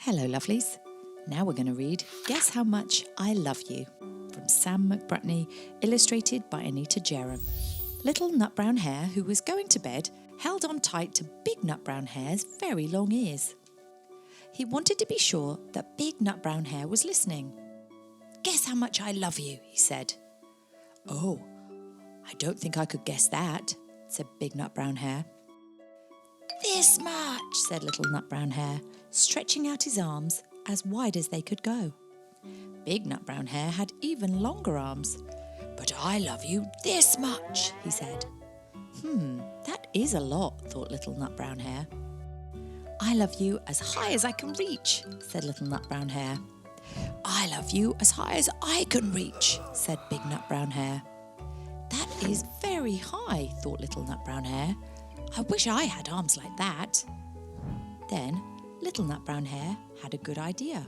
Hello, lovelies. Now we're going to read Guess How Much I Love You from Sam McBrutney, illustrated by Anita Jerram. Little Nutbrown Hare, who was going to bed, held on tight to Big Nutbrown Hare's very long ears. He wanted to be sure that Big Nutbrown Hare was listening. "Guess how much I love you," he said. "Oh, I don't think I could guess that," said Big Nutbrown Hare. "This much," said Little Nutbrown Hare, stretching out his arms as wide as they could go. Big Nutbrown Hare had even longer arms. "But I love you this much," he said. That is a lot," thought Little Nutbrown Hare. "I love you as high as I can reach," said Little Nutbrown Hare. "I love you as high as I can reach," said Big Nutbrown Hare. "That is very high," thought Little Nutbrown Hare. "I wish I had arms like that." Then Little Nutbrown Hare had a good idea.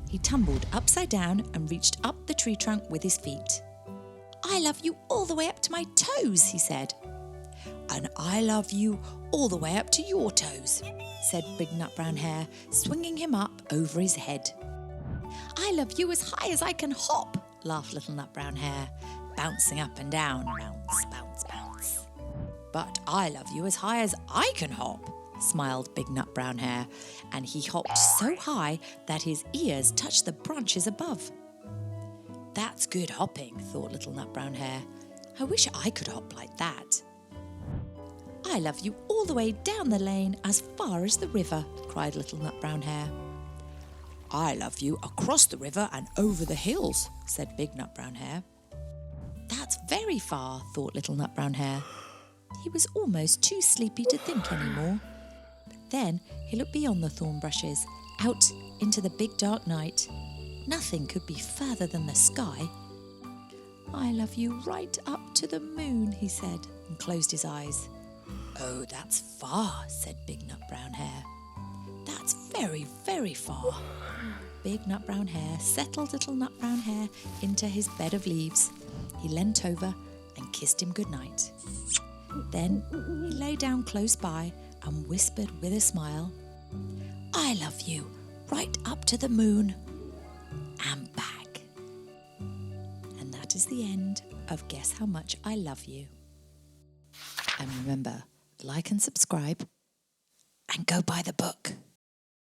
He tumbled upside down and reached up the tree trunk with his feet. "I love you all the way up to my toes," he said. "And I love you all the way up to your toes," said Big Nutbrown Hare, swinging him up over his head. "I love you as high as I can hop," laughed Little Nutbrown Hare, bouncing up and down, bounce, bounce, bounce. "But I love you as high as I can hop," smiled Big Nutbrown Hare, and he hopped so high that his ears touched the branches above. "That's good hopping," thought Little Nutbrown Hare. "I wish I could hop like that." "I love you all the way down the lane as far as the river," cried Little Nutbrown Hare. "I love you across the river and over the hills," said Big Nutbrown Hare. "That's very far," thought Little Nutbrown Hare. He was almost too sleepy to think anymore. Then he looked beyond the thorn bushes, out into the big dark night. Nothing could be further than the sky. "I love you right up to the moon," he said, and closed his eyes. "Oh, that's far," said Big Nutbrown Hare. "That's very, very far." Big Nutbrown Hare settled Little Nutbrown Hare into his bed of leaves. He leant over and kissed him goodnight. Then he lay down close by and whispered with a smile, "I love you right up to the moon and back." And that is the end of Guess How Much I Love You. And remember, like and subscribe and go buy the book.